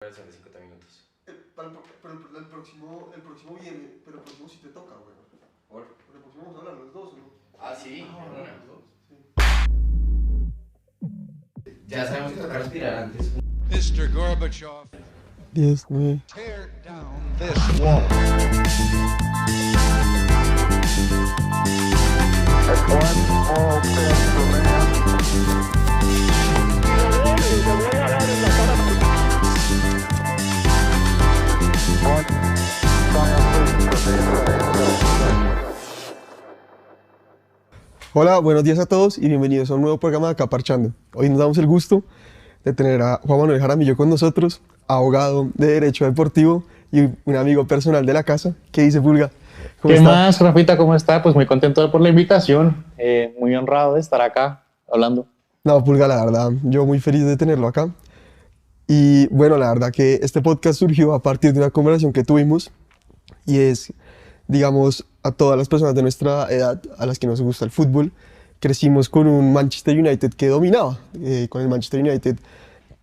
Versión de 50 minutos. El próximo viene, pero el próximo sí te toca, güey. ¿Por? Porque el próximo vamos a hablar los dos, ¿no? Ah, sí. Bueno, Bueno. los dos, sí. Ya sabemos que toca respirar antes. Mr. Gorbachev, Dios, güey. tear down this wall. Hola, buenos días a todos y bienvenidos a un nuevo programa de Acá Parchando. Hoy nos damos el gusto de tener a Juan Manuel Jaramillo con nosotros, abogado de Derecho Deportivo y un amigo personal de la casa. ¿Qué dice, Pulga? ¿Cómo ¿Qué está? más, Rafita? ¿Cómo está? Pues muy contento por la invitación, muy honrado de estar acá hablando. No, Pulga, la verdad, yo muy feliz de tenerlo acá. Y bueno, la verdad que este podcast surgió a partir de una conversación que tuvimos y es, digamos, a todas las personas de nuestra edad, a las que nos gusta el fútbol, crecimos con un Manchester United que dominaba, con el Manchester United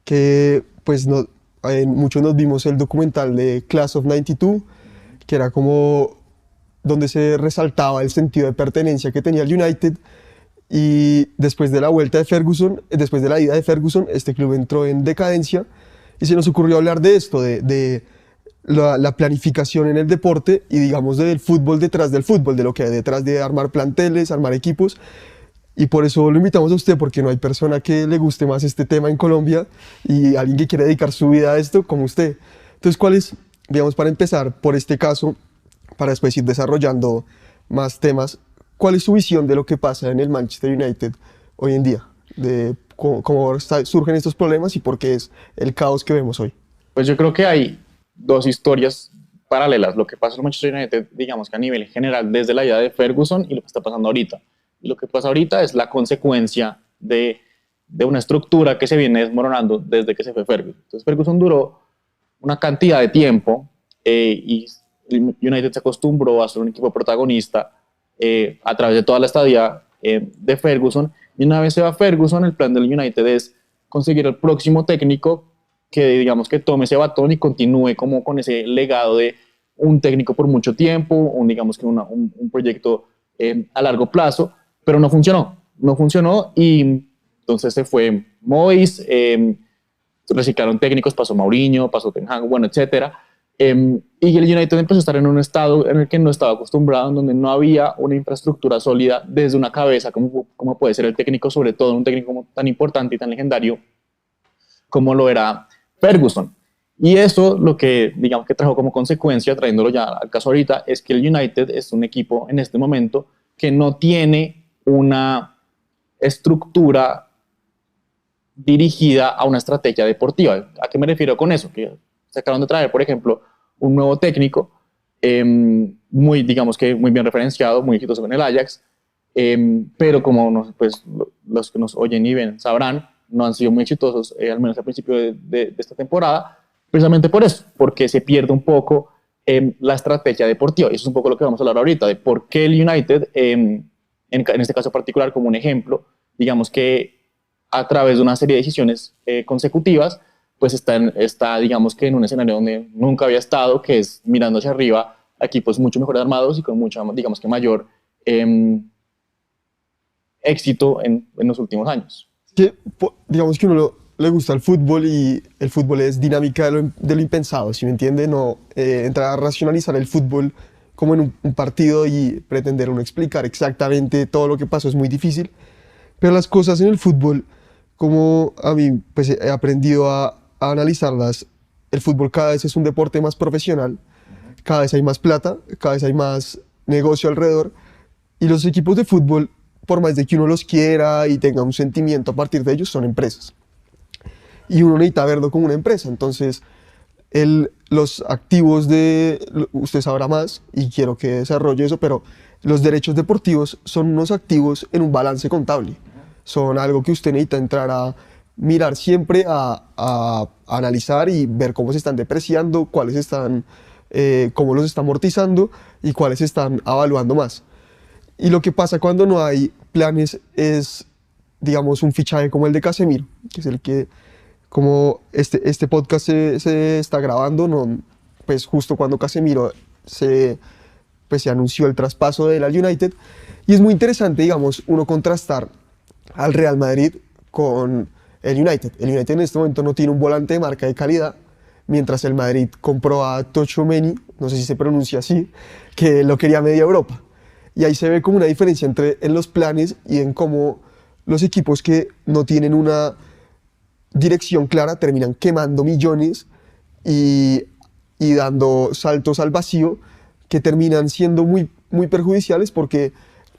que pues muchos nos vimos el documental de Class of 92, que era como donde se resaltaba el sentido de pertenencia que tenía el United. Y después de la vuelta de Ferguson, después de la ida de Ferguson, este club entró en decadencia y se nos ocurrió hablar de esto, de la planificación en el deporte y digamos del fútbol detrás del fútbol, de lo que hay detrás de armar planteles, armar equipos. Y por eso lo invitamos a usted, porque no hay persona que le guste más este tema en Colombia y alguien que quiere dedicar su vida a esto como usted. Entonces, ¿cuál es, digamos, para empezar por este caso, para después ir desarrollando más temas, cuál es su visión de lo que pasa en el Manchester United hoy en día? De cómo surgen estos problemas y por qué es el caos que vemos hoy. Pues yo creo que hay dos historias paralelas, lo que pasa en el Manchester United, digamos que a nivel general, desde la ida de Ferguson y lo que está pasando ahorita. Y lo que pasa ahorita es la consecuencia de una estructura que se viene desmoronando desde que se fue Ferguson. Entonces Ferguson duró una cantidad de tiempo y United se acostumbró a ser un equipo protagonista a través de toda la estadía de Ferguson, y una vez se va Ferguson, el plan del United es conseguir el próximo técnico que digamos que tome ese batón y continúe como con ese legado de un técnico por mucho tiempo, digamos que un proyecto a largo plazo, pero no funcionó y entonces se fue Moyes, reciclaron técnicos, pasó Mourinho, pasó Ten Hag, bueno, etcétera. Y el United empezó a estar en un estado en el que no estaba acostumbrado, en donde no había una infraestructura sólida desde una cabeza, como puede ser el técnico, sobre todo un técnico tan importante y tan legendario como lo era Ferguson. Y eso lo que, digamos, que trajo como consecuencia, trayéndolo ya al caso ahorita, es que el United es un equipo en este momento que no tiene una estructura dirigida a una estrategia deportiva. ¿A qué me refiero con eso? Que se acaban de traer, por ejemplo, un nuevo técnico, digamos que muy bien referenciado, muy exitoso en el Ajax, pero como pues, los que nos oyen y ven sabrán, no han sido muy exitosos, al menos al principio de esta temporada, precisamente por eso, porque se pierde un poco la estrategia deportiva. Y eso es un poco lo que vamos a hablar ahorita, de por qué el United, en este caso particular, como un ejemplo, digamos que a través de una serie de decisiones consecutivas, pues está, digamos que en un escenario donde nunca había estado, que es mirando hacia arriba a equipos mucho mejor armados y con mucha, digamos que mayor éxito en los últimos años. Digamos que uno le gusta el fútbol y el fútbol es dinámica de lo impensado, ¿sí me entiende? No entrar a racionalizar el fútbol como en un partido y pretender uno explicar exactamente todo lo que pasó es muy difícil, pero las cosas en el fútbol, como a mí pues he aprendido a analizarlas, el fútbol cada vez es un deporte más profesional, cada vez hay más plata, cada vez hay más negocio alrededor, y los equipos de fútbol, por más de que uno los quiera y tenga un sentimiento a partir de ellos, son empresas. Y uno necesita verlo como una empresa. Entonces, los activos usted sabrá más y quiero que desarrolle eso, pero los derechos deportivos son unos activos en un balance contable. Son algo que usted necesita entrar a mirar siempre, a analizar y ver cómo se están depreciando, cómo los está amortizando y cuáles están evaluando más. Y lo que pasa cuando no hay planes es, digamos, un fichaje como el de Casemiro, que es el que como este podcast se está grabando, no, pues justo cuando Casemiro pues se anunció el traspaso de él al United. Y es muy interesante, digamos, uno contrastar al Real Madrid con el United. El United en este momento no tiene un volante de marca de calidad, mientras el Madrid compró a Tchouaméni, no sé si se pronuncia así, que lo quería media Europa. Y ahí se ve como una diferencia en los planes y en cómo los equipos que no tienen una dirección clara terminan quemando millones y dando saltos al vacío que terminan siendo muy, muy perjudiciales, porque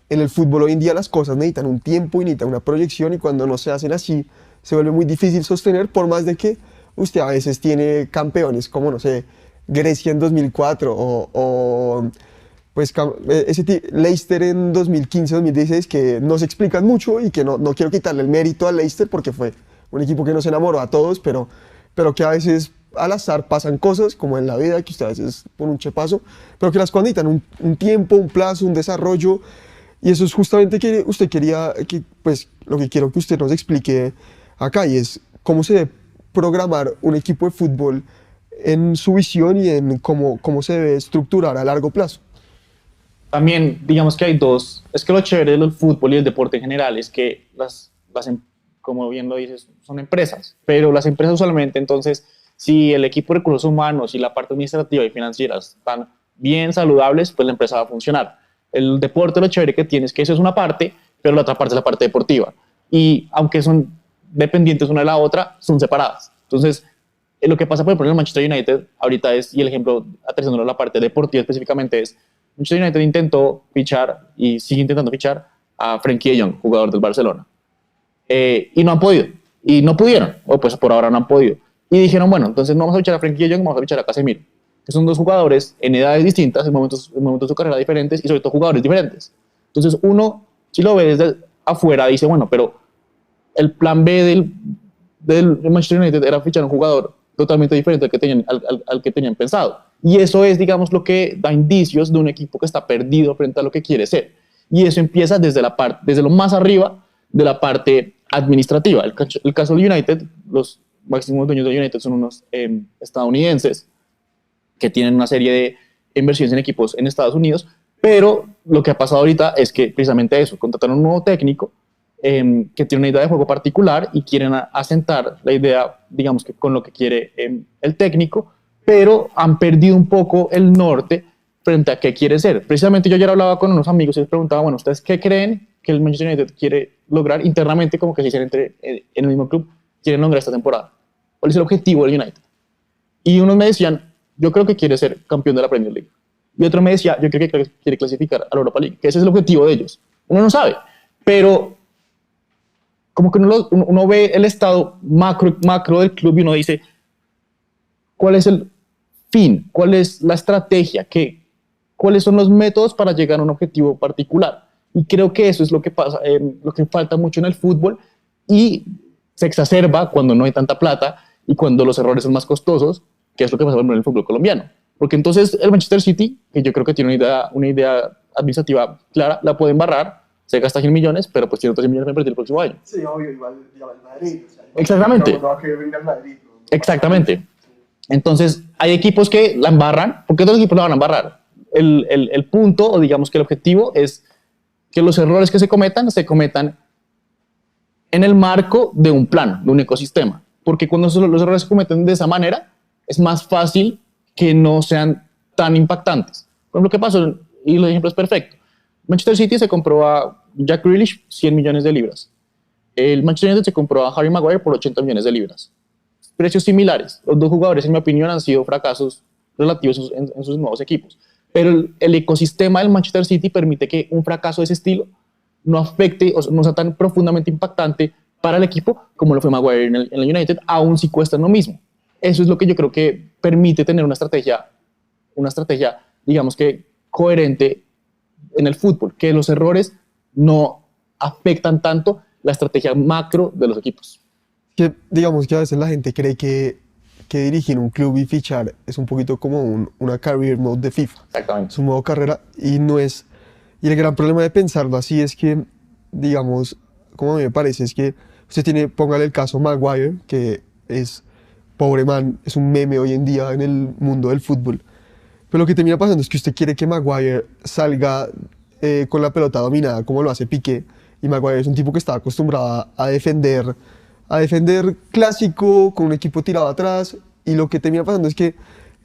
en el fútbol hoy en día las cosas necesitan un tiempo y necesitan una proyección, y cuando no se hacen así se vuelve muy difícil sostener, por más de que usted a veces tiene campeones como, no sé, Grecia en 2004 o pues Leicester en 2015-2016, que no se explican mucho y que no quiero quitarle el mérito al Leicester porque fue un equipo que nos enamoró a todos, pero que a veces al azar pasan cosas, como en la vida, que usted a veces pone un chepazo, pero que las cosas necesitan un tiempo, un plazo, un desarrollo, y eso es justamente que usted quería, pues lo que quiero que usted nos explique acá, y es cómo se debe programar un equipo de fútbol en su visión y en cómo se debe estructurar a largo plazo. También, digamos que hay dos, es que lo chévere del fútbol y el deporte en general es que como bien lo dices, son empresas, pero las empresas usualmente, entonces, si el equipo de recursos humanos y la parte administrativa y financiera están bien saludables, pues la empresa va a funcionar. El deporte, lo chévere que tiene es que eso es una parte, pero la otra parte es la parte deportiva. Y aunque son dependientes una de la otra, son separadas. Entonces, lo que pasa, por ejemplo, en el Manchester United ahorita es, y el ejemplo aterrizándolo a la parte deportiva específicamente, es Manchester United intentó fichar y sigue intentando fichar a Frenkie de Jong, jugador del Barcelona. Y no han podido, y no pudieron, o pues por ahora no han podido. Y dijeron, bueno, entonces no vamos a fichar a Frenkie de Jong, vamos a fichar a Casemiro, que son dos jugadores en edades distintas, en momentos de su carrera diferentes, y sobre todo jugadores diferentes. Entonces uno, si lo ve desde afuera, dice, bueno, pero el plan B del Manchester United era fichar a un jugador totalmente diferente al que tenían pensado. Y eso es, digamos, lo que da indicios de un equipo que está perdido frente a lo que quiere ser. Y eso empieza desde lo más arriba de la parte administrativa. El caso del United, los máximos dueños del United son unos estadounidenses que tienen una serie de inversiones en equipos en Estados Unidos, pero lo que ha pasado ahorita es que precisamente eso, contrataron un nuevo técnico que tiene una idea de juego particular y quieren asentar la idea, digamos, que con lo que quiere el técnico, pero han perdido un poco el norte frente a qué quiere ser. Precisamente yo ayer hablaba con unos amigos y les preguntaba, bueno, ¿ustedes qué creen que el Manchester United quiere lograr internamente, como que se dicen en el mismo club, quieren lograr esta temporada? ¿Cuál es el objetivo del United? Y unos me decían, yo creo que quiere ser campeón de la Premier League. Y otro me decía, yo creo que quiere clasificar a la Europa League, que ese es el objetivo de ellos. Uno no sabe, pero como que uno ve el estado macro del club y uno dice, ¿cuál es el fin? ¿Cuál es la estrategia? ¿Cuáles son los métodos para llegar a un objetivo particular? Y creo que eso es lo que pasa, lo que falta mucho en el fútbol, y se exacerba cuando no hay tanta plata y cuando los errores son más costosos, que es lo que pasa en el fútbol colombiano. Porque entonces el Manchester City, que yo creo que tiene una idea administrativa clara, la puede embarrar, se gasta 100 millones, pero pues tiene otros 100 millones para invertir el próximo año. Sí, obvio, igual el Madrid. O sea, exactamente. No va a querer venir al Madrid. ¿No? Exactamente. Entonces, hay equipos que la embarran. ¿Por qué otros equipos la van a embarrar? El punto, o digamos que el objetivo, es que los errores que se cometan en el marco de un plan, de un ecosistema. Porque cuando los errores se cometen de esa manera, es más fácil que no sean tan impactantes. Por ejemplo, ¿qué pasó? Y el ejemplo es perfecto. Manchester City se compró a Jack Grealish 100 millones de libras. El Manchester United se compró a Harry Maguire por 80 millones de libras. Precios similares. Los dos jugadores, en mi opinión, han sido fracasos relativos en sus nuevos equipos. Pero el ecosistema del Manchester City permite que un fracaso de ese estilo no afecte o no sea tan profundamente impactante para el equipo como lo fue Maguire en el United, aun si cuesta lo mismo. Eso es lo que yo creo que permite tener una estrategia, digamos que coherente en el fútbol, que los errores no afectan tanto la estrategia macro de los equipos. Que digamos que a veces la gente cree que dirigir un club y fichar es un poquito como una career mode de FIFA. Exactamente. Es un modo carrera, y no es. Y el gran problema de pensarlo así es que, digamos, como a mí me parece, es que usted póngale el caso Maguire, que es, pobre man, es un meme hoy en día en el mundo del fútbol. Pero lo que termina pasando es que usted quiere que Maguire salga con la pelota dominada como lo hace Piqué, y Maguire es un tipo que está acostumbrado a defender clásico, con un equipo tirado atrás, y lo que termina pasando es que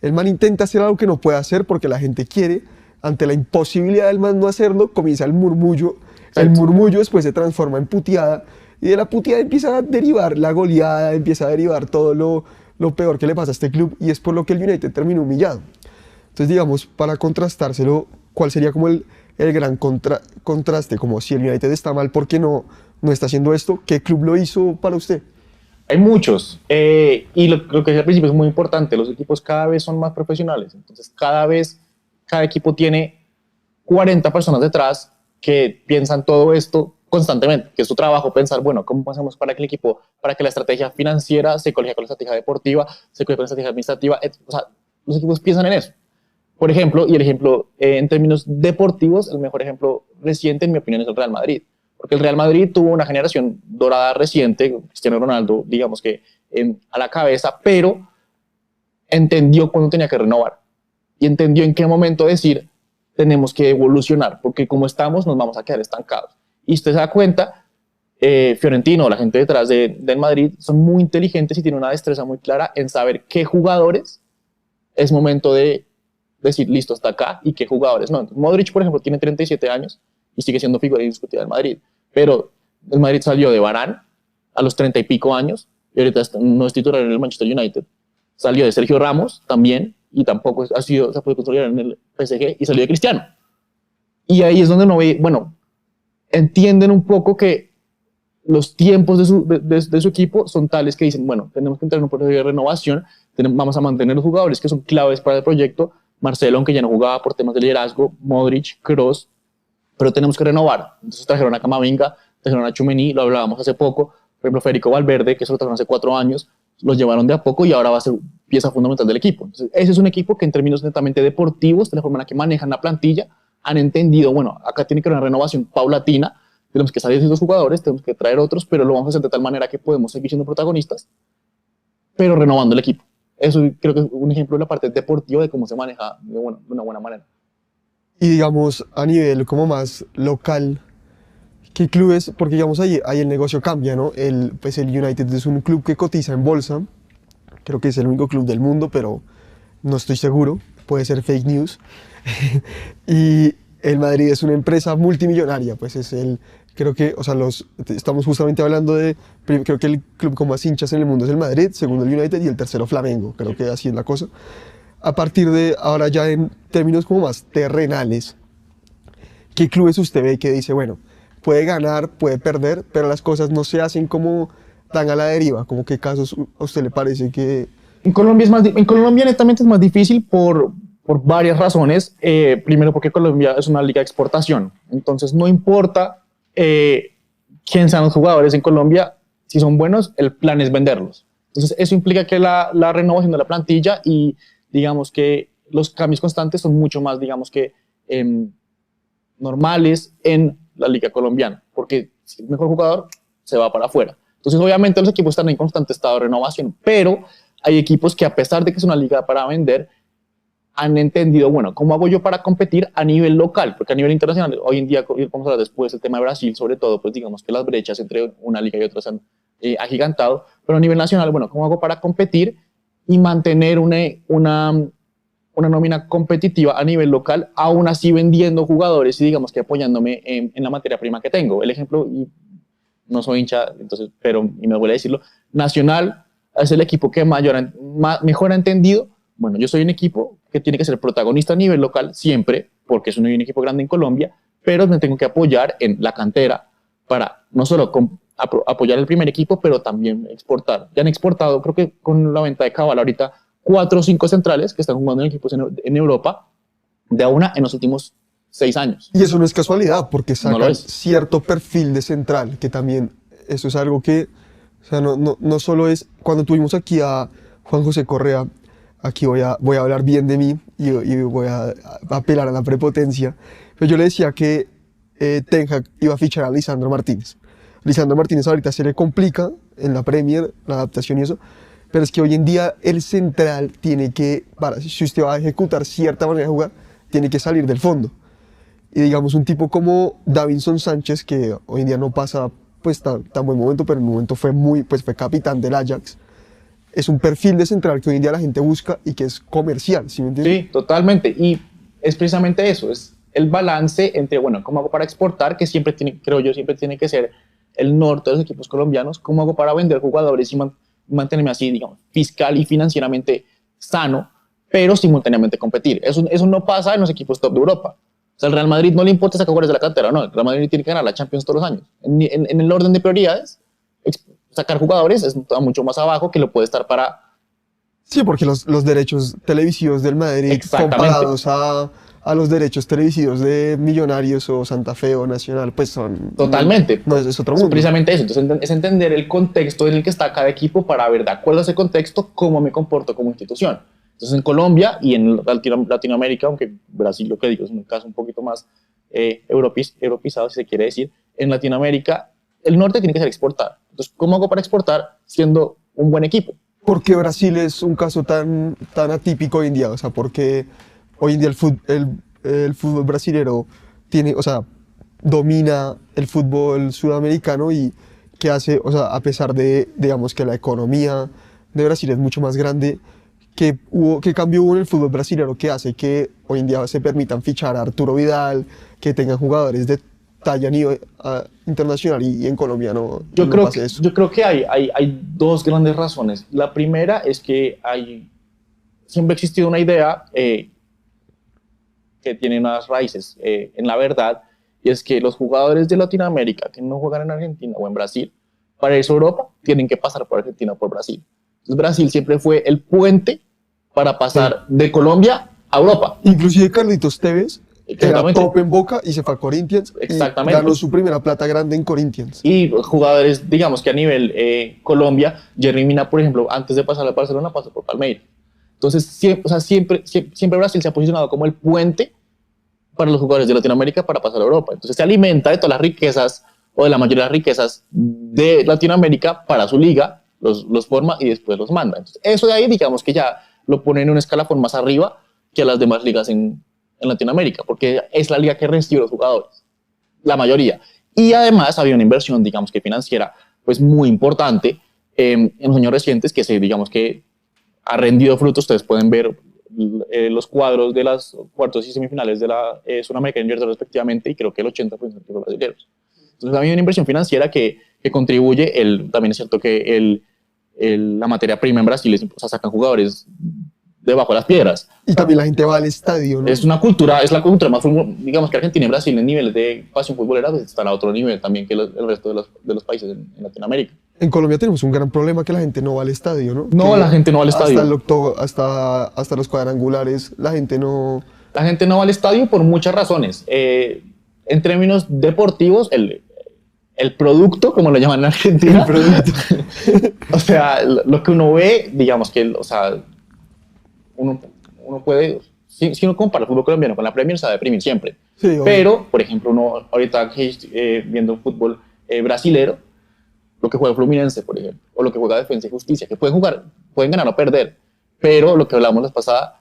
el man intenta hacer algo que no puede hacer porque la gente quiere. Ante la imposibilidad del man no hacerlo, comienza el murmullo. El murmullo después se transforma en puteada, y de la puteada empieza a derivar la goleada, empieza a derivar todo lo peor que le pasa a este club, y es por lo que el United termina humillado. Entonces, digamos, para contrastárselo, ¿cuál sería como el gran contraste? Como si el United está mal, ¿por qué no está haciendo esto? ¿Qué club lo hizo para usted? Hay muchos, y lo que decía al principio es muy importante, los equipos cada vez son más profesionales, entonces cada equipo tiene 40 personas detrás que piensan todo esto constantemente, que es su trabajo pensar, bueno, ¿cómo hacemos para que el equippo, para que la estrategia financiera se colega con la estrategia deportiva, se colega con la estrategia administrativa? O sea, los equipos piensan en eso. Por ejemplo, y el ejemplo en términos deportivos, el mejor ejemplo reciente, en mi opinión, es el Real Madrid. Porque el Real Madrid tuvo una generación dorada reciente, Cristiano Ronaldo, digamos que a la cabeza, pero entendió cuándo tenía que renovar. Y entendió en qué momento decir, tenemos que evolucionar, porque como estamos nos vamos a quedar estancados. Y usted se da cuenta, Fiorentino, la gente detrás del Madrid, son muy inteligentes y tienen una destreza muy clara en saber qué jugadores es momento de decir, listo, hasta acá, y qué jugadores no. Entonces, Modric, por ejemplo, tiene 37 años y sigue siendo figura indiscutida del Madrid, pero el Madrid salió de Varane a los 30 y pico años, y ahorita no es titular en el Manchester United. Salió de Sergio Ramos también, y tampoco se ha podido consolidar en el PSG, y salió de Cristiano. Y ahí es donde uno ve, bueno, entienden un poco que los tiempos de su equipo son tales que dicen, bueno, tenemos que entrar en un proceso de renovación, vamos a mantener los jugadores que son claves para el proyecto, Marcelo, aunque ya no jugaba por temas de liderazgo, Modric, Kroos, pero tenemos que renovar. Entonces trajeron a Camavinga, trajeron a Tchouaméni, lo hablábamos hace poco, por ejemplo, Federico Valverde, que eso lo trajeron hace 4 años, los llevaron de a poco y ahora va a ser pieza fundamental del equipo. Entonces, ese es un equipo que en términos netamente deportivos, de la forma en la que manejan la plantilla, han entendido, bueno, acá tiene que haber una renovación paulatina, tenemos que salir de esos jugadores, tenemos que traer otros, pero lo vamos a hacer de tal manera que podemos seguir siendo protagonistas, pero renovando el equipo. Eso creo que es un ejemplo de la parte deportiva de cómo se maneja de una buena manera. Y digamos, a nivel como más local, ¿qué clubes? Porque digamos ahí el negocio cambia, ¿no? Pues el United es un club que cotiza en bolsa, creo que es el único club del mundo, pero no estoy seguro, puede ser fake news. Y el Madrid es una empresa multimillonaria, pues creo que, o sea, estamos justamente hablando creo que el club con más hinchas en el mundo es el Madrid, segundo el United y el tercero Flamengo, creo que así es la cosa. A partir de ahora ya en términos como más terrenales, ¿qué clubes usted ve que dice, bueno, puede ganar, puede perder, pero las cosas no se hacen como tan a la deriva? ¿Como qué casos a usted le parece que...? En Colombia netamente es más difícil por varias razones. Primero porque Colombia es una liga de exportación, entonces no importa quién sean los jugadores en Colombia, si son buenos, el plan es venderlos. Entonces eso implica que la renovación de la plantilla y digamos que los cambios constantes son mucho más, digamos que normales en la liga colombiana, porque si el mejor jugador se va para afuera. Entonces obviamente los equipos están en constante estado de renovación, pero hay equipos que a pesar de que es una liga para vender, han entendido, bueno, ¿cómo hago yo para competir a nivel local? Porque a nivel internacional, hoy en día, vamos a hablar después del tema de Brasil, sobre todo, pues digamos que las brechas entre una liga y otra se han agigantado, pero a nivel nacional, bueno, ¿cómo hago para competir y mantener una nómina competitiva a nivel local, aún así vendiendo jugadores y digamos que apoyándome en la materia prima que tengo? El ejemplo, y no soy hincha, entonces, pero y me duele decirlo, Nacional es el equipo que mejor ha entendido, bueno, yo soy un equipo que tiene que ser protagonista a nivel local siempre, porque es un equipo grande en Colombia, pero me tengo que apoyar en la cantera para no solo apoyar el primer equipo, pero también exportar. Ya han exportado, creo que con la venta de Cabal ahorita, 4 o 5 centrales que están jugando en equipos en Europa, de a una en los últimos 6 años. Y eso no es casualidad, porque sacan No cierto perfil de central, que también eso es algo que, o sea, no solo es, cuando tuvimos aquí a Juan José Correa, aquí voy a hablar bien de mí y voy a apelar a la prepotencia, pero yo le decía que Ten Hag iba a fichar a Lisandro Martínez. Lisandro Martínez ahorita se le complica en la Premier, la adaptación y eso, pero es que hoy en día el central tiene que, si usted va a ejecutar cierta manera de jugar, tiene que salir del fondo. Y digamos un tipo como Davinson Sánchez, que hoy en día no pasa pues tan buen momento, pero en un momento fue fue capitán del Ajax, es un perfil de central que hoy en día la gente busca y que es comercial, ¿sí me entiendes? Sí, totalmente. Y es precisamente eso, es el balance entre, bueno, ¿cómo hago para exportar? Que siempre tiene, creo yo, siempre tiene que ser el norte de los equipos colombianos. ¿Cómo hago para vender jugadores y mantenerme así, digamos, fiscal y financieramente sano, pero simultáneamente competir? Eso no pasa en los equipos top de Europa. O sea, al Real Madrid no le importa sacar jugadores de la cantera, no. El Real Madrid tiene que ganar la Champions todos los años. En el orden de prioridades, sacar jugadores está mucho más abajo que lo puede estar para... Sí, porque los derechos televisivos del Madrid comparados a los derechos televisivos de Millonarios o Santa Fe o Nacional, pues son... Totalmente. No, es otro mundo. Precisamente eso. Entonces, es entender el contexto en el que está cada equipo para ver, de acuerdo a ese contexto, cómo me comporto como institución. Entonces, en Colombia y en Latinoamérica, aunque Brasil, lo que digo, es un caso un poquito más europeizado, si se quiere decir, en Latinoamérica, el norte tiene que ser exportar. Entonces, ¿cómo hago para exportar siendo un buen equipo? ¿Por qué Brasil es un caso tan atípico hoy en día? O sea, porque hoy en día el fútbol brasilero tiene, o sea, domina el fútbol sudamericano y que hace, o sea, a pesar de, digamos, que la economía de Brasil es mucho más grande, ¿qué cambio hubo en el fútbol brasilero que hace que hoy en día se permitan fichar a Arturo Vidal, que tengan jugadores de talla a nivel internacional y en Colombia no pasa eso? Yo creo que hay dos grandes razones. La primera es que siempre ha existido una idea que tiene unas raíces en la verdad, y es que los jugadores de Latinoamérica que no juegan en Argentina o en Brasil, para irse a Europa, tienen que pasar por Argentina o por Brasil. Entonces Brasil siempre fue el puente para pasar de Colombia a Europa. Inclusive Carlitos Tevez era top en Boca y se fue a Corinthians. Exactamente. Y ganó su primera plata grande en Corinthians. Y jugadores, digamos que a nivel Colombia, Jerry Mina, por ejemplo, antes de pasar a Barcelona, pasó por Palmeiras. Entonces, siempre Brasil se ha posicionado como el puente para los jugadores de Latinoamérica para pasar a Europa. Entonces, se alimenta de todas las riquezas, o de la mayoría de las riquezas de Latinoamérica para su liga, los forma y después los manda. Entonces, eso de ahí, digamos que ya lo pone en un escalafón más arriba que a las demás ligas en Latinoamérica, porque es la liga que recibe los jugadores, la mayoría. Y además había una inversión, digamos que financiera, pues muy importante en los años recientes, que digamos que ha rendido frutos. Ustedes pueden ver los cuadros de las cuartos y semifinales de la Sudamericana Junior respectivamente, y creo que el 80% de los brasileños. Entonces había una inversión financiera que contribuye. También es cierto que la materia prima en Brasil sacan jugadores debajo de las piedras. Y también la gente va al estadio, ¿no? Es la cultura más, digamos que Argentina y Brasil en niveles de pasión futbolera pues están a otro nivel también que el resto de los países en Latinoamérica. En Colombia tenemos un gran problema, que la gente no va al estadio, ¿no? No, la gente no va al estadio. Hasta los cuadrangulares, la gente no... La gente no va al estadio por muchas razones. En términos deportivos, el producto, como lo llaman en Argentina, El producto. o sea, lo que uno ve, digamos que, o sea, uno puede, si uno compara el fútbol colombiano con la Premier, se va a deprimir siempre. Sí, pero, por ejemplo, uno ahorita viendo fútbol brasilero, lo que juega Fluminense, por ejemplo, o lo que juega Defensa y Justicia, que pueden ganar o perder, pero lo que hablamos la vez pasada,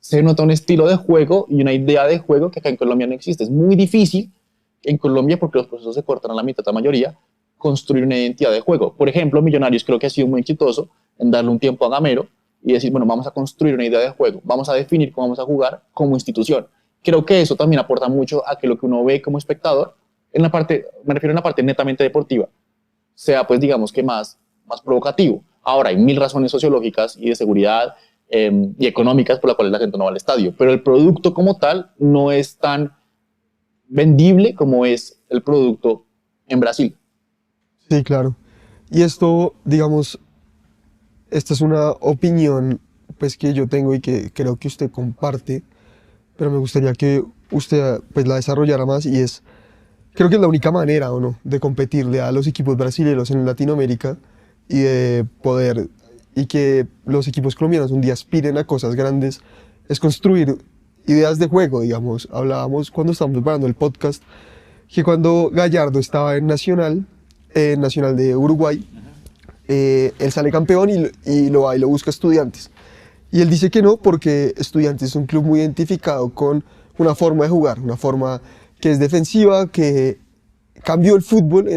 se nota un estilo de juego y una idea de juego que acá en Colombia no existe. Es muy difícil en Colombia, porque los procesos se cortan a la mitad, la mayoría, construir una identidad de juego. Por ejemplo, Millonarios creo que ha sido muy exitoso en darle un tiempo a Gamero y decir, bueno, vamos a construir una idea de juego, vamos a definir cómo vamos a jugar como institución. Creo que eso también aporta mucho a que lo que uno ve como espectador, me refiero a la parte netamente deportiva, sea pues digamos que más provocativo. Ahora hay mil razones sociológicas y de seguridad y económicas por las cuales la gente no va al estadio, pero el producto como tal no es tan vendible como es el producto en Brasil. Sí, claro. Y esto, digamos, esta es una opinión pues que yo tengo y que creo que usted comparte, pero me gustaría que usted pues la desarrollara más, y creo que es la única manera, ¿o no?, de competirle a los equipos brasileños en Latinoamérica y de poder, y que los equipos colombianos un día aspiren a cosas grandes, es construir ideas de juego, digamos. Hablábamos cuando estábamos preparando el podcast que cuando Gallardo estaba en Nacional de Uruguay, él sale campeón y lo va y lo busca Estudiantes. Y él dice que no, porque Estudiantes es un club muy identificado con una forma de jugar, una forma que es defensiva, que cambió el fútbol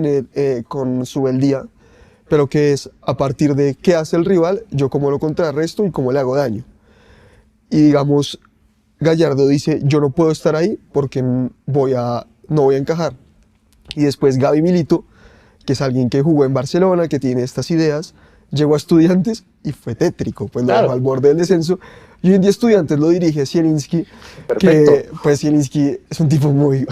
con su beldía, pero que es a partir de qué hace el rival, yo cómo lo contrarresto y cómo le hago daño. Y digamos, Gallardo dice, yo no puedo estar ahí porque no voy a encajar. Y después Gaby Milito, que es alguien que jugó en Barcelona, que tiene estas ideas, llegó a Estudiantes y fue tétrico, pues lo dejó al borde del descenso. Y hoy en día Estudiantes lo dirige Zielinski, que pues Zielinski es un tipo muy,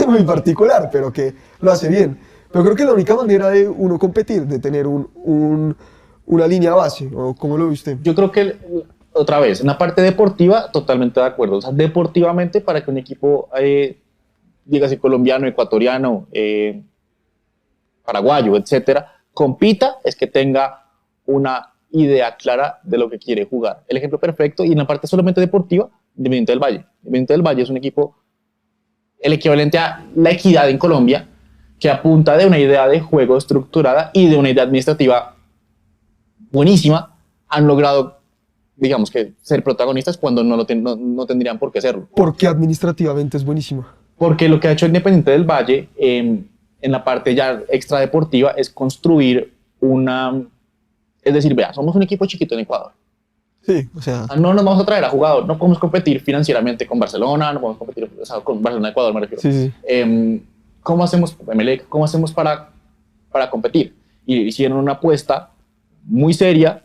muy particular, pero que lo hace bien. Pero creo que la única manera de uno competir, de tener una línea base, ¿o cómo lo ve usted? Yo creo que, otra vez, en la parte deportiva, totalmente de acuerdo. O sea, deportivamente, para que un equipo, dígase colombiano, ecuatoriano, paraguayo, etcétera, compita, es que tenga una idea clara de lo que quiere jugar. El ejemplo perfecto, y en la parte solamente deportiva, Independiente del Valle. Independiente del Valle es un equipo, el equivalente a La Equidad en Colombia, que apunta de una idea de juego estructurada y de una idea administrativa buenísima, han logrado, digamos, que ser protagonistas cuando no tendrían por qué serlo. Porque administrativamente es buenísima. Porque lo que ha hecho Independiente del Valle en la parte ya extradeportiva es construir es decir, vea, somos un equipo chiquito en Ecuador. Sí, o sea... No nos vamos a traer a jugador, no podemos competir financieramente con Barcelona, no podemos competir, o sea, con Barcelona, Ecuador me refiero. Sí. ¿Cómo hacemos, Emelec, cómo hacemos para competir? Y hicieron una apuesta muy seria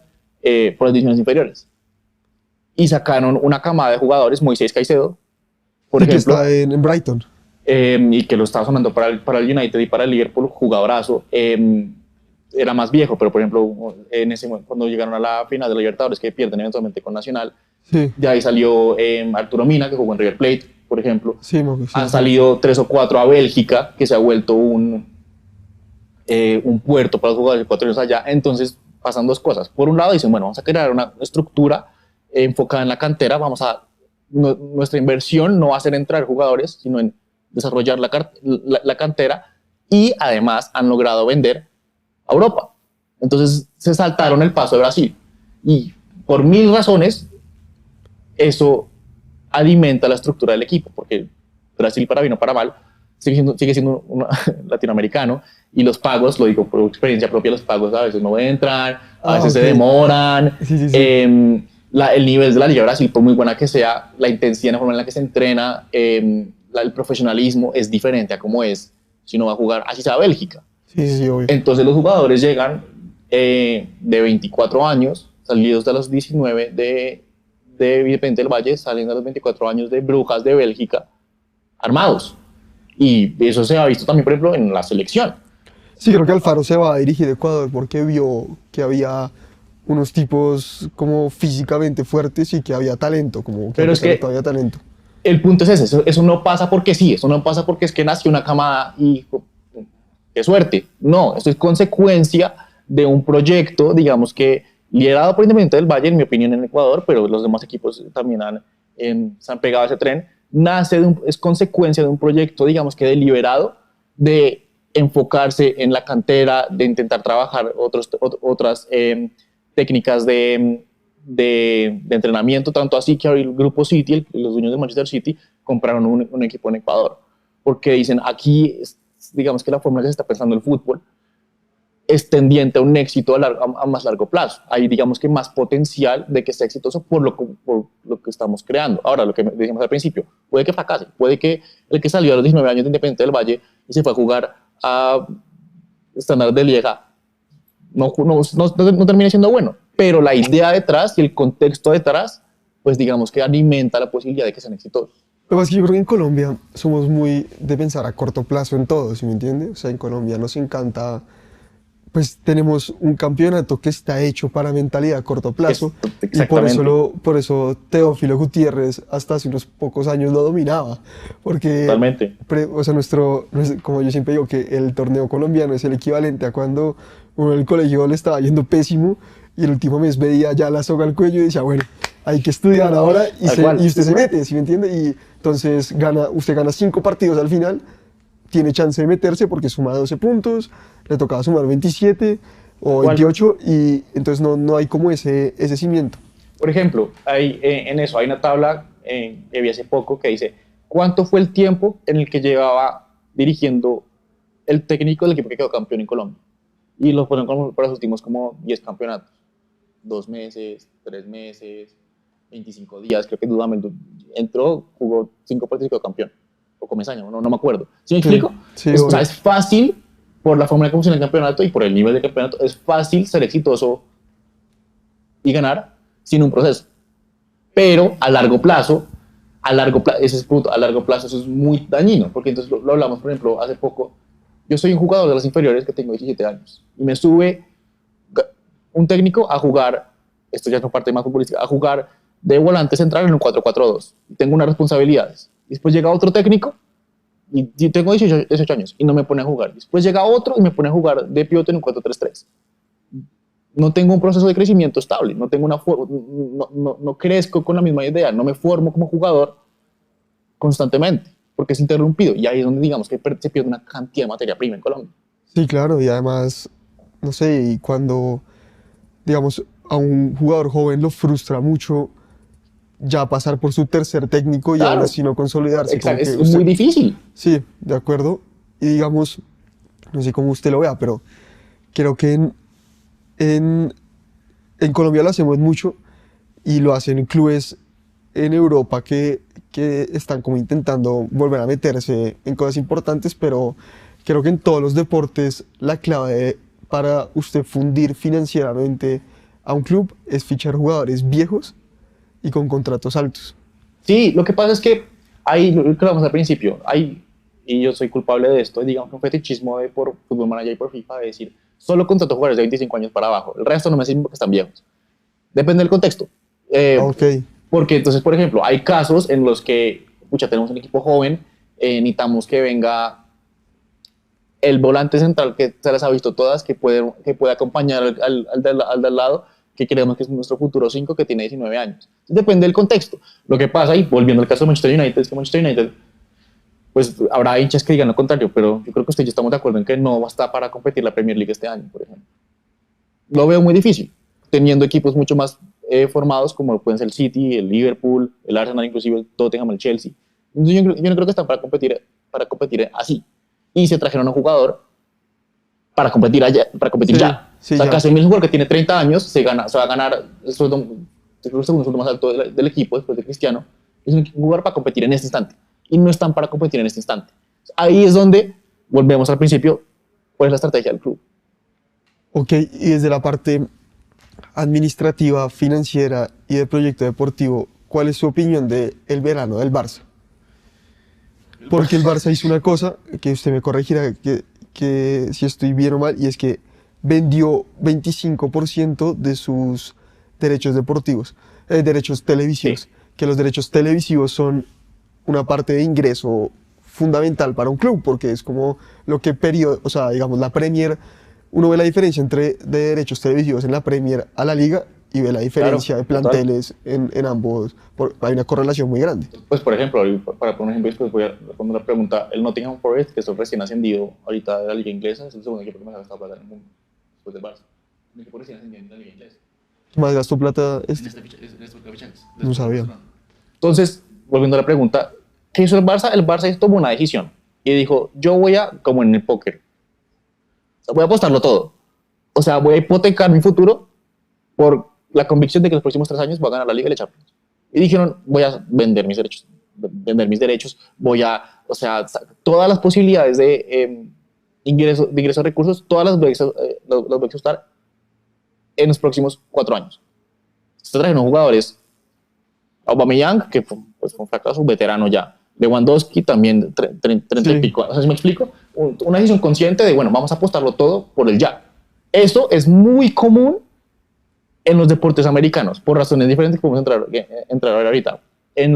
por las divisiones inferiores. Y sacaron una camada de jugadores, Moisés Caicedo, por ejemplo. Que está en Brighton. Y que lo estaba sonando para el United y para el Liverpool, jugadorazo. Era más viejo, pero por ejemplo, cuando llegaron a la final de la Libertadores, que pierden eventualmente con Nacional, sí. De ahí salió Arturo Mina, que jugó en River Plate, por ejemplo. Sí, Han salido 3 o 4 a Bélgica, que se ha vuelto un puerto para los jugadores ecuatorianos allá. Entonces pasan dos cosas. Por un lado dicen, bueno, vamos a crear una estructura enfocada en la cantera, nuestra inversión no va a ser en traer jugadores, sino en desarrollar la cantera, y además han logrado vender a Europa. Entonces se saltaron el paso de Brasil, y por 1000 razones eso alimenta la estructura del equipo, porque Brasil, para bien o para mal, sigue siendo un latinoamericano, y los pagos, lo digo por experiencia propia, los pagos a veces no entran, a veces se demoran. Sí. El nivel de la Liga de Brasil, por muy buena que sea, la intensidad, la forma en la que se entrena, el profesionalismo es diferente a cómo es si uno va a jugar, así sea Bélgica. Sí, obvio. Entonces los jugadores llegan de 24 años, salidos de los 19 de Independiente del Valle, salen a los 24 años de Brujas de Bélgica, armados. Y eso se ha visto también, por ejemplo, en la selección. Sí, creo que Alfaro se va a dirigir a Ecuador porque vio que había unos tipos como físicamente fuertes y que había talento, como que, pero es que había talento. El punto es ese, eso no pasa porque sí, eso no pasa porque es que nació una camada y qué suerte. No, esto es consecuencia de un proyecto, digamos que liderado por Independiente del Valle, en mi opinión, en Ecuador, pero los demás equipos también se han pegado a ese tren. Es consecuencia de un proyecto, digamos que deliberado, de enfocarse en la cantera, de intentar trabajar otras técnicas de entrenamiento, tanto así que el grupo City, los dueños de Manchester City, compraron un equipo en Ecuador, porque dicen, aquí, digamos que la forma en que se está pensando el fútbol es tendiente a un éxito a más largo plazo. Hay, digamos que, más potencial de que sea exitoso por lo que estamos creando. Ahora, lo que decíamos al principio, puede que fracase, puede que el que salió a los 19 años de Independiente del Valle y se fue a jugar a Standard de Lieja no termina siendo bueno, pero la idea detrás y el contexto detrás, pues digamos que alimenta la posibilidad de que sean exitosos. Lo que pasa es que yo creo que en Colombia somos muy de pensar a corto plazo en todo, ¿sí me entiende? O sea, en Colombia nos encanta, pues tenemos un campeonato que está hecho para mentalidad a corto plazo, y por eso Teófilo Gutiérrez hasta hace unos pocos años lo dominaba, porque totalmente. O sea, como yo siempre digo, que el torneo colombiano es el equivalente a cuando uno en el colegio le estaba yendo pésimo y el último mes veía ya la soga al cuello y decía, bueno, hay que estudiar ahora, y usted se mete, ¿sí me entiende? Y entonces usted gana 5 partidos al final, tiene chance de meterse porque suma 12 puntos, le tocaba sumar 27, o ¿Cuál? 28 y entonces no hay como ese cimiento. Por ejemplo, en eso hay una tabla que vi hace poco que dice cuánto fue el tiempo en el que llevaba dirigiendo el técnico del equipo que quedó campeón en Colombia. Y lo ponen como para los últimos como 10 campeonatos. 2 meses, 3 meses, 25 días. Creo que Dudamel entró, jugó 5 partidos y quedó campeón. O comesaño, no me acuerdo. ¿Sí me explico? Sí, O sea, obvio. es fácil, por la forma en que funciona el campeonato y por el nivel del campeonato, es fácil ser exitoso y ganar sin un proceso. Pero a largo plazo, ese es punto, a largo plazo eso es muy dañino, porque entonces lo hablamos, por ejemplo, hace poco. Yo soy un jugador de las inferiores que tengo 17 años y me sube un técnico a jugar, esto ya es una parte más futbolística, a jugar de volante central en un 4-4-2. Tengo unas responsabilidades. Después llega otro técnico y tengo 18 años y no me pone a jugar. Después llega otro y me pone a jugar de pivote en un 4-3-3. No tengo un proceso de crecimiento estable, no tengo no crezco con la misma idea, no me formo como jugador constantemente, porque es interrumpido. Y ahí es donde digamos que se pierde una cantidad de materia prima en Colombia. Sí, claro, y además, no sé, y cuando, digamos, a un jugador joven lo frustra mucho ya pasar por su tercer técnico y Claro. aún así no consolidarse. como Exacto, que es muy difícil. Sí, de acuerdo. Y digamos, no sé cómo usted lo vea, pero creo que en, en Colombia lo hacemos mucho y lo hacen clubes en Europa que están como intentando volver a meterse en cosas importantes, pero creo que en todos los deportes la clave para usted fundir financieramente a un club es fichar jugadores viejos y con contratos altos. Sí, lo que pasa es que hay, lo que hablamos al principio, hay, y yo soy culpable de esto, digamos, un fetichismo de por Fútbol Manager y por FIFA de decir, solo contrato jugadores de 25 años para abajo, el resto no me sirve porque están viejos. Depende del contexto. Ok, Porque entonces, por ejemplo, hay casos en los que, pucha, tenemos un equipo joven, necesitamos que venga el volante central que se las ha visto todas, que puede acompañar al de al lado, que creemos que es nuestro futuro 5 que tiene 19 años. Depende del contexto. Lo que pasa, y volviendo al caso de Manchester United, es que Manchester United, pues habrá hinchas que digan lo contrario, pero yo creo que usted y yo estamos de acuerdo en que no basta para competir la Premier League este año, por ejemplo. Lo veo muy difícil, teniendo equipos mucho más formados como pueden ser el City, el Liverpool, el Arsenal, inclusive el Tottenham, el Chelsea. Entonces, yo no creo que están para competir así. Y se trajeron a un jugador para competir, para competir Sí, ya. sí, o sea, ya. Casemiro es un jugador que tiene 30 años, se va a ganar el segundo sueldo más alto del equipo después de Cristiano. Es un jugador para competir en este instante. Y no están para competir en este instante. Ahí es donde volvemos al principio, cuál es la estrategia del club. ok, y desde la parte administrativa, financiera y de proyecto deportivo, ¿cuál es su opinión del verano del Barça? Porque el Barça hizo una cosa, que usted me corregirá que si estoy bien o mal, y es que vendió 25% de sus derechos deportivos, derechos televisivos, Sí. que los derechos televisivos son una parte de ingreso fundamental para un club, porque es como lo que o sea, digamos, la Premier, uno ve la diferencia entre de derechos televisivos en la Premier a la Liga y ve la diferencia de total. planteles en ambos, hay una correlación muy grande. Pues, por ejemplo, para poner un ejemplo, después voy a responder la pregunta. El Nottingham Forest, que es el recién ascendido ahorita de la Liga Inglesa, es el segundo equipo que más ha gastado plata en el mundo, después del Barça. Un equipo recién ascendido en la Liga Inglesa. Más gastó plata En este fichajes. No sabía. Entonces, volviendo a la pregunta, ¿qué hizo el Barça? El Barça tomó una decisión y dijo, yo voy a, como en el póker, o sea, voy a apostarlo todo. O sea, voy a hipotecar mi futuro por la convicción de que los próximos 3 años voy a ganar la Liga y la Champions. Y dijeron, voy a vender mis derechos, voy a, o sea, todas las posibilidades de ingreso de recursos, todas las voy a exhaustar en los próximos 4 años. Se trajeron jugadores, Aubameyang, que fue un fracaso, un veterano ya, Lewandowski también, 30 Sí. y pico. O sea, si me explico, una decisión consciente de, bueno, vamos a apostarlo todo por el ya. Eso es muy común en los deportes americanos, por razones diferentes que podemos entrar a ver ahorita. En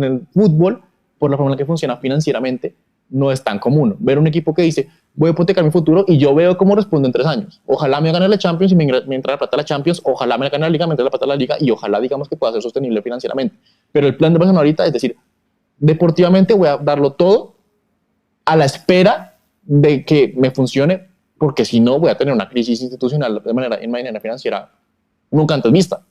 el fútbol, por la forma en la que funciona financieramente, no es tan común. Ver un equipo que dice, voy a hipotecar mi futuro y yo veo cómo respondo en 3 años. Ojalá me gane la Champions y me entra la plata a la Champions, ojalá me gane la Liga, me entra la plata a la Liga y ojalá digamos que pueda ser sostenible financieramente. Pero el plan de Barcelona ahorita es decir, deportivamente voy a darlo todo a la espera de que me funcione porque si no voy a tener una crisis institucional en manera financiera nunca antes vista.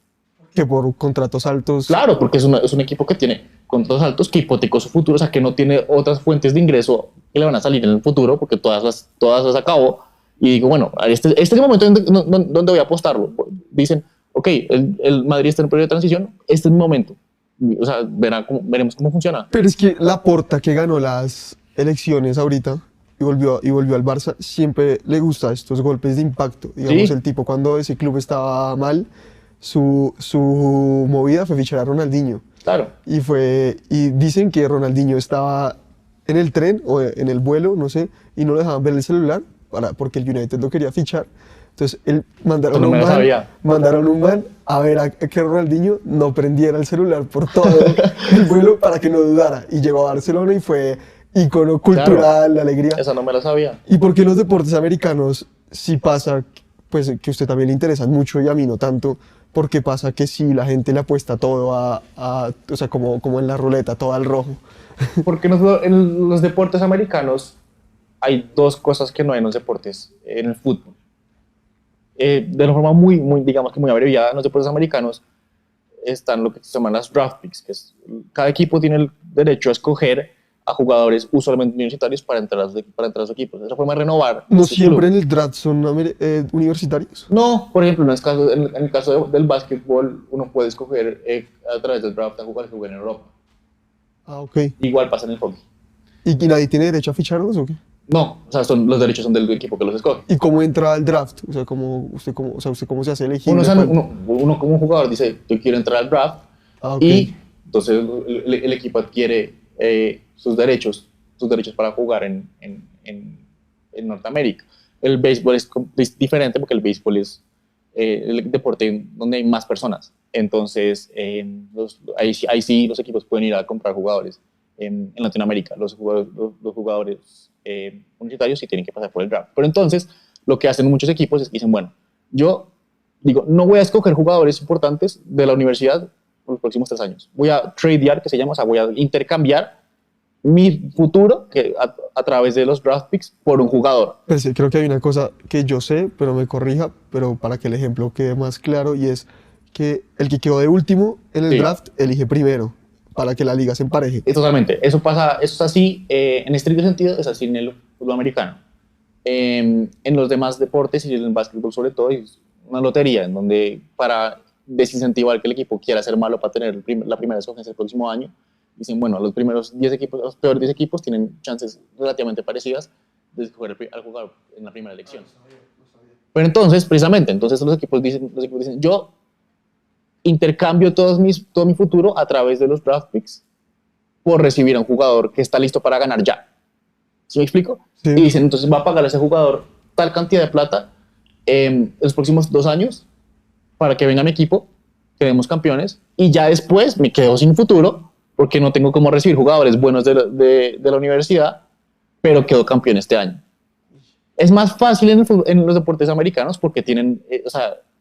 Que por contratos altos. Claro, porque es un equipo que tiene contratos altos, que hipotecó su futuro, o sea, que no tiene otras fuentes de ingreso que le van a salir en el futuro, porque todas las acabó. Y digo, bueno, este es el momento donde voy a apostarlo. Dicen, ok, el Madrid está en un periodo de transición, este es mi momento. O sea, veremos cómo funciona. Pero es que Laporta, que ganó las elecciones ahorita y volvió al Barça, siempre le gusta estos golpes de impacto. Digamos, Sí. el tipo cuando ese club estaba mal, su movida fue fichar a Ronaldinho. Claro. Y dicen que Ronaldinho estaba en el tren o en el vuelo, no sé, y no le dejaban ver el celular porque el United lo quería fichar. Entonces mandaron, No me lo sabía. mandaron un man a ver a que Ronaldinho no prendiera el celular por todo el vuelo para que no dudara. Y llegó a Barcelona y fue ícono cultural, la alegría. Esa no me la sabía. ¿Y por qué en los deportes americanos sí pasa, pues que a usted también le interesan mucho y a mí no tanto? Porque pasa que sí, la gente le apuesta todo o sea, como en la ruleta, todo al rojo. Porque en los deportes americanos hay dos cosas que no hay en los deportes, en el fútbol. De una forma digamos que muy abreviada, en los deportes americanos están lo que se llaman las draft picks, que es cada equipo tiene el derecho a escoger a jugadores usualmente universitarios para entrar a su equipo. Es una forma de renovar. ¿No su siempre club. en el draft son universitarios? No, por ejemplo, en el caso del básquetbol, uno puede escoger a través del draft a jugadores que juegan en Europa. Ah, ok. Igual pasa en el hockey. ¿Y nadie tiene derecho a ficharlos o qué? No, o sea, los derechos son del equipo que los escoge. ¿Y cómo entra al draft? O sea, ¿usted cómo se hace elegible? Uno como jugador dice, yo quiero entrar al draft, Ah, ok. y entonces el equipo adquiere sus derechos para jugar en Norteamérica. El béisbol es diferente porque el béisbol es el deporte donde hay más personas. Entonces, ahí sí los equipos pueden ir a comprar jugadores. En Latinoamérica, los jugadores universitarios sí tienen que pasar por el draft. Pero entonces, lo que hacen muchos equipos es que dicen, bueno, yo digo, no voy a escoger jugadores importantes de la universidad por los próximos 3 años. Voy a tradear, que se llama, o sea, voy a intercambiar mi futuro a través de los draft picks por un jugador. Pues sí, creo que hay una cosa que yo sé, pero me corrija, pero para que el ejemplo quede más claro, y es que el que quedó de último en el Sí. draft elige primero, para que la liga se empareje. Totalmente. Eso es así, en estricto sentido, es así en el fútbol americano. En los demás deportes y en el básquetbol sobre todo, es una lotería en donde para desincentivar que el equipo quiera ser malo para tener la primera escogencia el próximo año, dicen, bueno, los primeros 10 equipos, los peores 10 equipos tienen chances relativamente parecidas de escoger al jugador en la primera elección. Pero entonces, precisamente, los equipos dicen, yo intercambio todo mi futuro a través de los draft picks por recibir a un jugador que está listo para ganar ya. ¿Sí me explico? Sí. Y dicen, entonces va a pagar a ese jugador tal cantidad de plata en los próximos 2 años para que venga mi equipo, quedemos campeones, y ya después me quedo sin futuro porque no tengo cómo recibir jugadores buenos de la universidad, pero quedo campeón este año. Es más fácil en los deportes americanos porque tienen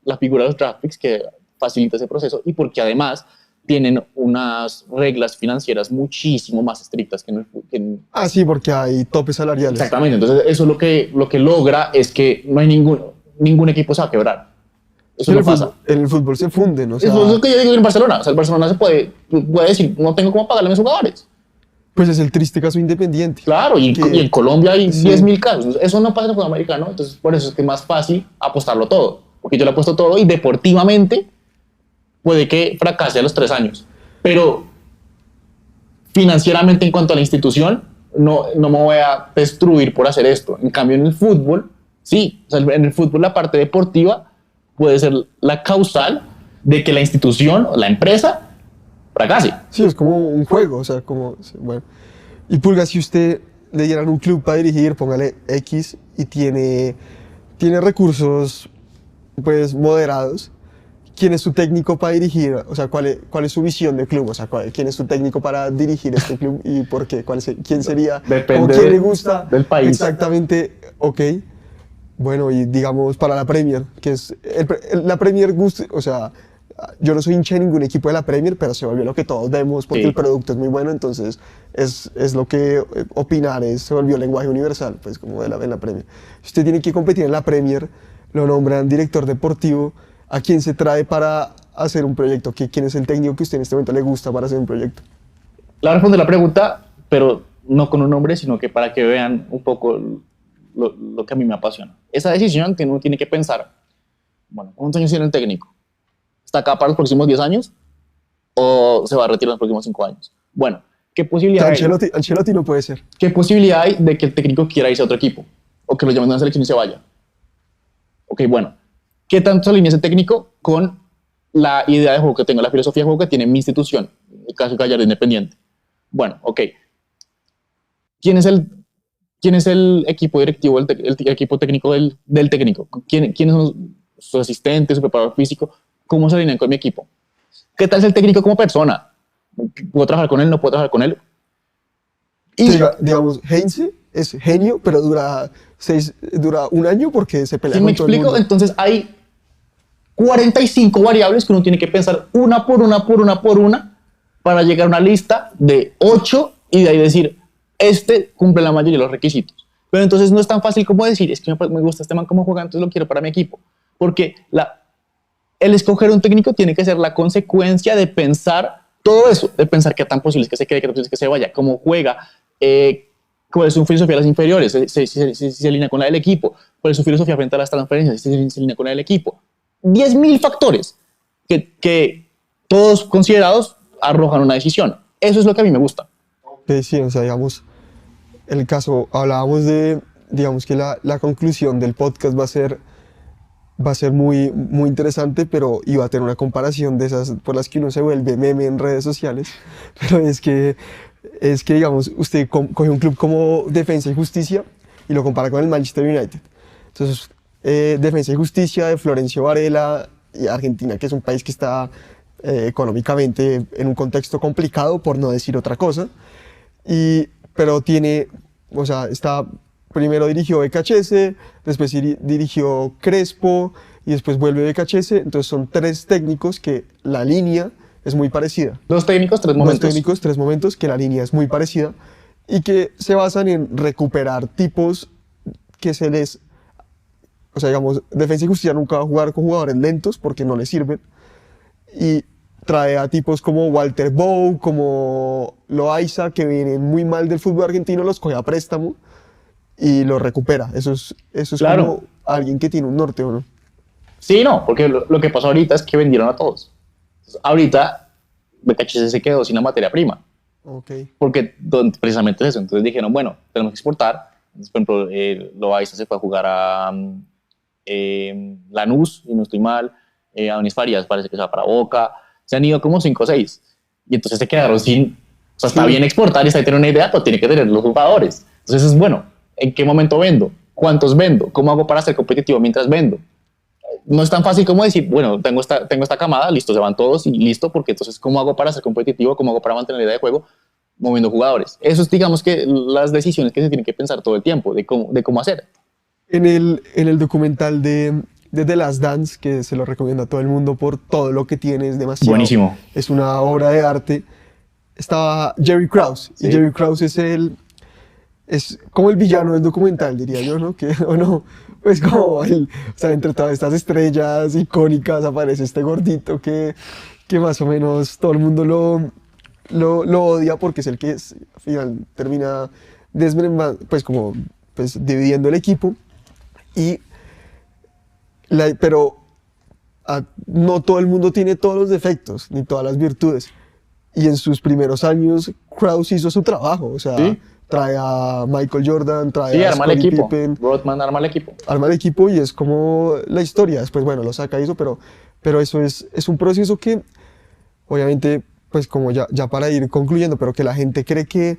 la figura de los draft picks que facilita ese proceso, y porque además tienen unas reglas financieras muchísimo más estrictas que Ah, sí, porque hay topes salariales. Exactamente. Entonces eso lo que logra es que no hay ningún equipo se va a quebrar. Eso no pasa. En el fútbol se funden, o sea, Eso es lo que yo digo en Barcelona. O sea, el Barcelona puede decir, no tengo cómo pagarle a mis jugadores. pues es el triste caso Independiente. Claro, y Que- en Colombia hay sí. 10.000 casos. Eso no pasa en el fútbol americano, entonces por eso es que es más fácil apostarlo todo. Porque yo le apuesto todo y deportivamente puede que fracase a los 3 años. Pero financieramente, en cuanto a la institución, no me voy a destruir por hacer esto. En cambio, en el fútbol, sí. O sea, en el fútbol la parte deportiva puede ser la causal de que la institución o la empresa fracase. Sí, es como un juego, o sea, como, sí, bueno. Y Pulga, si usted le dieran un club para dirigir, póngale X, y tiene recursos, pues, moderados, ¿quién es su técnico para dirigir? O sea, ¿cuál es su visión de club? O sea, ¿quién es su técnico para dirigir este club y por qué? ¿Quién sería? Depende ¿O quién le gusta? del país. Exactamente, ok. Bueno, y digamos para la Premier, que es la Premier gusta, o sea, yo no soy hincha de ningún equipo de la Premier, pero se volvió lo que todos vemos porque Sí. el producto es muy bueno, entonces es lo que opinar, se volvió lenguaje universal, pues como en la Premier. Si usted tiene que competir en la Premier, lo nombran director deportivo, ¿a quién se trae para hacer un proyecto? ¿Quién es el técnico que a usted en este momento le gusta para hacer un proyecto? Le voy a responder la pregunta, pero no con un nombre, sino que para que vean un poco lo que a mí me apasiona. Esa decisión que uno tiene que pensar, bueno, ¿cuántos años tiene el técnico? ¿Está acá para los próximos 10 años? ¿O se va a retirar en los próximos 5 años? Bueno, ¿qué posibilidad hay? Ancelotti no puede ser. ¿Qué posibilidad hay de que el técnico quiera irse a otro equipo? O que lo llamen a una selección y se vaya. Ok, bueno. ¿Qué tanto se alinea ese técnico con la idea de juego que tengo, la filosofía de juego que tiene mi institución? En el caso de Gallardo Independiente. Bueno, ok. ¿Quién es el equipo directivo, el equipo técnico del técnico? ¿Quiénes son sus asistentes, su preparador físico? ¿Cómo se alinean con mi equipo? ¿Qué tal es el técnico como persona? ¿Puedo trabajar con él? ¿No puedo trabajar con él? Y Digamos, Heinze es genio, pero dura un año porque se pelea ¿sí me con todo el explico? mundo. Entonces hay 45 variables que uno tiene que pensar una por una para llegar a una lista de 8 y de ahí decir, este cumple la mayoría de los requisitos. Pero entonces no es tan fácil como decir, es que me gusta este man como juega, entonces lo quiero para mi equipo. Porque el escoger un técnico tiene que ser la consecuencia de pensar todo eso, de pensar qué tan posible es que se quede, qué tan posible es que se vaya, cómo juega, cuál es su filosofía de las inferiores, si se alinea con la del equipo, cuál es su filosofía frente a las transferencias, si se alinea con la del equipo. 10.000 factores que todos considerados arrojan una decisión. Eso es lo que a mí me gusta. Sí, o sea, digamos, el caso, hablábamos de, digamos que la conclusión del podcast va a ser muy, muy interesante, pero iba a tener una comparación de esas por las que uno se vuelve meme en redes sociales, pero es que digamos, usted coge un club como Defensa y Justicia y lo compara con el Manchester United. Entonces, Defensa y Justicia de Florencio Varela y Argentina, que es un país que está económicamente en un contexto complicado, por no decir otra cosa, pero tiene, o sea, primero dirigió BKHS, después dirigió Crespo y después vuelve BKHS, entonces son 3 técnicos que la línea es muy parecida. 2 técnicos, 3 momentos. 2 técnicos, 3 momentos, que la línea es muy parecida y que se basan en recuperar tipos que o sea, digamos, Defensa y Justicia nunca va a jugar con jugadores lentos porque no les sirven y trae a tipos como Walter Bow, como Loaiza, que vienen muy mal del fútbol argentino, los coge a préstamo y los recupera. Eso es Claro. como alguien que tiene un norte, ¿o no? Sí, no, porque lo que pasó ahorita es que vendieron a todos. Entonces, ahorita BKHS se quedó sin la materia prima, Ok. porque precisamente es eso. Entonces dijeron, bueno, tenemos que exportar. Entonces, por ejemplo, Loaiza se fue a jugar a Lanús, y no estoy mal, a Unis Farías parece que se va para Boca. Se han ido como 5 o 6. Y entonces se quedaron sin... O sea, está Sí. bien exportar y está bien tener una idea, pero tiene que tener los jugadores. Entonces es bueno, ¿en qué momento vendo? ¿Cuántos vendo? ¿Cómo hago para ser competitivo mientras vendo? No es tan fácil como decir, bueno, tengo esta camada, listo, se van todos y listo, porque entonces, ¿cómo hago para ser competitivo? ¿Cómo hago para mantener la idea de juego? Moviendo jugadores. Eso es, digamos, que las decisiones que se tienen que pensar todo el tiempo, de cómo hacer. En el documental de The Last Dance, que se lo recomiendo a todo el mundo por todo lo que tiene, es demasiado. Buenísimo. Es una obra de arte. Estaba Jerry Krause, Sí. y Jerry Krause es como el villano del documental, diría yo, ¿no? ¿O no? Pues como o sea, entre todas estas estrellas icónicas aparece este gordito que más o menos todo el mundo lo odia porque es el que al final termina desmembrando, pues dividiendo el equipo. Pero no todo el mundo tiene todos los defectos ni todas las virtudes. Y en sus primeros años, Krause hizo su trabajo. O sea, Sí. trae a Michael Jordan, trae Sí, a arma el Scottie equipo. Pippen, Rodman arma el equipo. arma el equipo y es como la historia. Después, bueno, lo saca y eso, pero eso es un proceso que, obviamente, pues como ya para ir concluyendo, pero que la gente cree que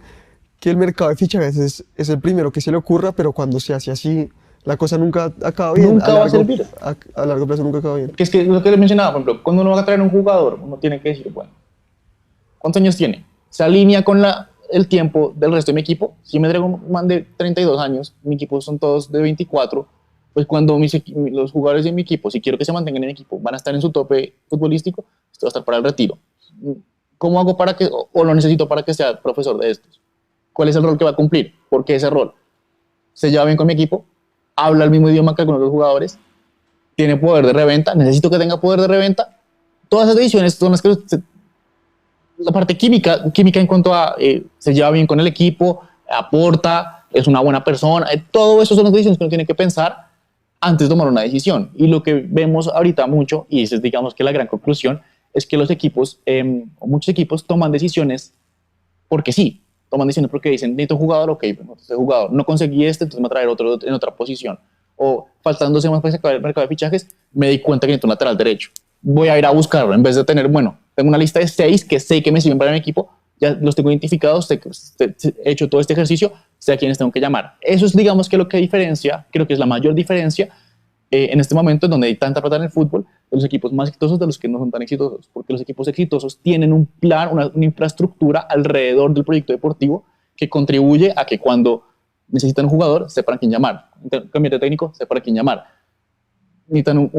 el mercado de fichajes es el primero que se le ocurra, pero cuando se hace así, la cosa nunca acaba bien. Nunca va a servir. A largo plazo nunca acaba bien. Que es que lo que les mencionaba, por ejemplo, cuando uno va a traer un jugador, uno tiene que decir, bueno, ¿cuántos años tiene? ¿Se alinea con el tiempo del resto de mi equipo? Si me traigo un man de 32 años, mi equipo son todos de 24, pues cuando los jugadores de mi equipo, si quiero que se mantengan en mi equipo, van a estar en su tope futbolístico, esto va a estar para el retiro. ¿Cómo hago para que, o lo necesito para que sea profesor de estos? ¿Cuál es el rol que va a cumplir? ¿Por qué ese rol? ¿Se lleva bien con mi equipo? ¿Habla el mismo idioma que algunos de los jugadores? ¿Tiene poder de reventa? ¿Necesito que tenga poder de reventa? Todas esas decisiones son las que la parte química en cuanto a se lleva bien con el equipo, aporta, es una buena persona, todo eso son las decisiones que uno tiene que pensar antes de tomar una decisión. Y lo que vemos ahorita mucho, y esa es digamos que la gran conclusión, es que los equipos, o muchos equipos, toman decisiones porque sí, toman decisiones porque dicen, necesito un jugador, ok, bueno, este jugador, no conseguí entonces me voy a traer otro en otra posición. O faltando 2 semanas para que se acabe el mercado de fichajes, me di cuenta que necesito un lateral derecho. Voy a ir a buscarlo, en vez de tener, bueno, tengo una lista de 6 que sé que me sirven para mi equipo, ya los tengo identificados, sé que he hecho todo este ejercicio, sé a quiénes tengo que llamar. Eso es, digamos, que lo que diferencia, creo que es la mayor diferencia en este momento en donde hay tanta plata en el fútbol, de los equipos más exitosos de los que no son tan exitosos, porque los equipos exitosos tienen un plan, una infraestructura alrededor del proyecto deportivo que contribuye a que cuando necesitan un jugador, sepan a quién llamar. Cambiar de técnico, sepan a quién llamar. Necesitan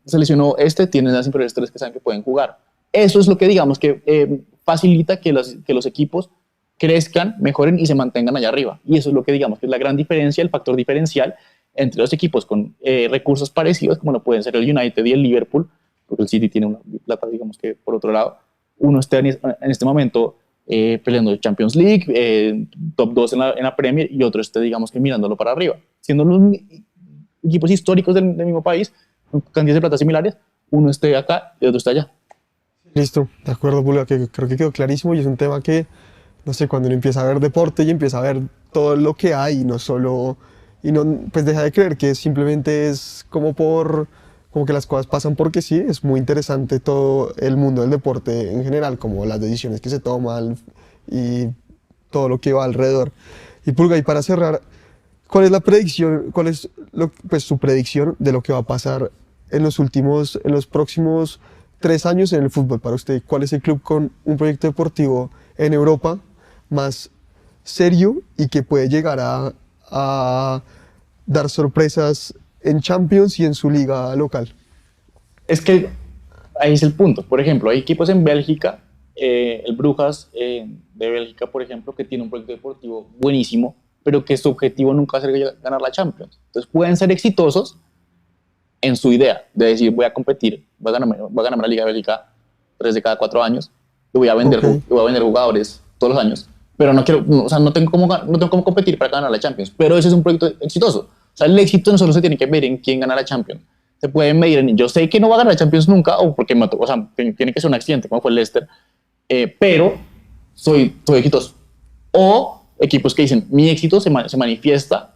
se lesionó tienen las inferiores 3 que saben que pueden jugar. Eso es lo que digamos que facilita que los equipos crezcan, mejoren y se mantengan allá arriba. Y eso es lo que digamos que es la gran diferencia, el factor diferencial entre los equipos con recursos parecidos, como lo pueden ser el United y el Liverpool, porque el City tiene una plata, digamos que por otro lado, uno está en este momento peleando Champions League, top 2 en la Premier, y otro esté, digamos que mirándolo para arriba. Siendo los equipos históricos del mismo país, con cantidades de plata similares, uno esté acá y otro está allá. Listo, de acuerdo, Pulga, que creo que quedó clarísimo y es un tema que, no sé, cuando uno empieza a ver deporte y empieza a ver todo lo que hay, no solo, y no, pues deja de creer que simplemente es como que las cosas pasan porque sí, es muy interesante todo el mundo del deporte en general, como las decisiones que se toman y todo lo que va alrededor. Y Pulga, y para cerrar, ¿cuál es la predicción, pues su predicción de lo que va a pasar en los próximos 3 años en el fútbol para usted? ¿Cuál es el club con un proyecto deportivo en Europa más serio y que puede llegar a dar sorpresas en Champions y en su liga local? Es que ahí es el punto. Por ejemplo, hay equipos en Bélgica, el Brujas de Bélgica, por ejemplo, que tiene un proyecto deportivo buenísimo, pero que su objetivo nunca va a ser ganar la Champions. Entonces pueden ser exitosos en su idea de decir, voy a competir, voy a ganar la Liga Bélgica 3 de cada 4 años, y voy a vender jugadores todos los años, pero no tengo cómo competir para ganar la Champions. Pero ese es un proyecto exitoso. O sea, el éxito no solo se tiene que ver en quién gana la Champions, se puede medir en, yo sé que no va a ganar la Champions nunca, o porque tiene que ser un accidente, como fue el Leicester, pero soy exitoso. O equipos que dicen, mi éxito se manifiesta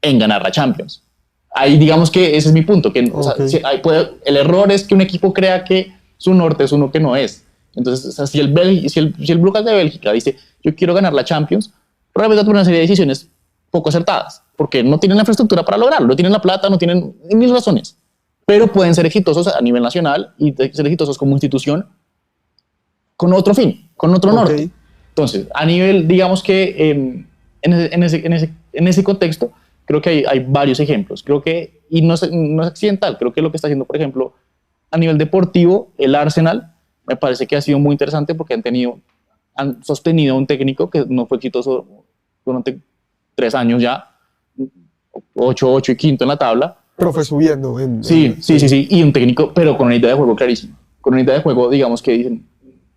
en ganar la Champions. Ahí digamos que ese es mi punto, que el error es que un equipo crea que su norte es uno que no es. Entonces, o sea, si el Brujas de Bélgica dice, yo quiero ganar la Champions, probablemente tomar una serie de decisiones poco acertadas, porque no tienen la infraestructura para lograrlo, no tienen la plata, no tienen mil razones, pero pueden ser exitosos a nivel nacional y ser exitosos como institución con otro fin, con otro norte. Entonces, a nivel, digamos que en ese contexto, creo que hay varios ejemplos. Creo que, y no es accidental, creo que lo que está haciendo, por ejemplo, a nivel deportivo, el Arsenal, me parece que ha sido muy interesante porque han sostenido a un técnico que no fue exitoso durante 3 años ya, 8 y quinto en la tabla. Pero fue subiendo. Sí, y un técnico, pero con una idea de juego clarísima. Con una idea de juego, digamos que dicen,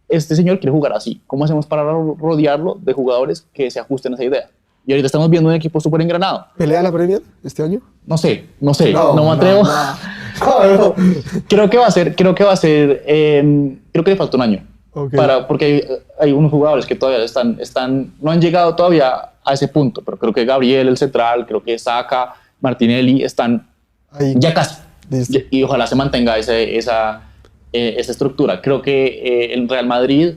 este señor quiere jugar así. ¿Cómo hacemos para rodearlo de jugadores que se ajusten a esa idea? Y ahorita estamos viendo un equipo súper engranado. ¿Pelea la Premier este año? No sé, no me atrevo. No. Creo que le falta un año. Okay. Porque hay unos jugadores que todavía no han llegado todavía a ese punto, pero creo que Gabriel, el central, creo que Saka, Martinelli están ahí, ya casi. Y ojalá se mantenga esa estructura. Creo que el Real Madrid,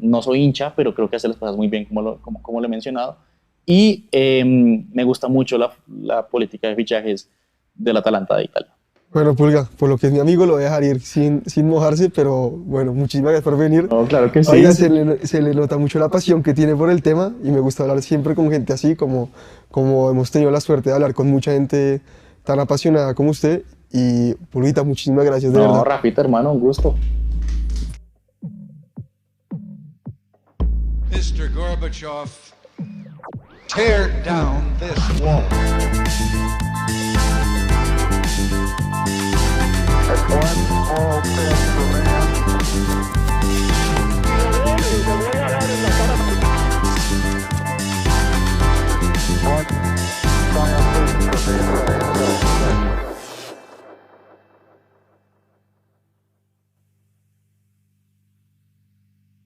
no soy hincha, pero creo que hace las cosas muy bien, como lo he mencionado. Y me gusta mucho la política de fichajes del Atalanta de Italia. Bueno, Pulga, por lo que es mi amigo, lo voy a dejar ir sin mojarse, pero bueno, muchísimas gracias por venir. No, claro que sí. Oiga, se le nota mucho la pasión que tiene por el tema y me gusta hablar siempre con gente así, como hemos tenido la suerte de hablar con mucha gente tan apasionada como usted. Y Pulguita, muchísimas gracias, de No, verdad. Rafita, hermano, un gusto. Mr. Gorbachev, tear down this wall. That's one small step for man,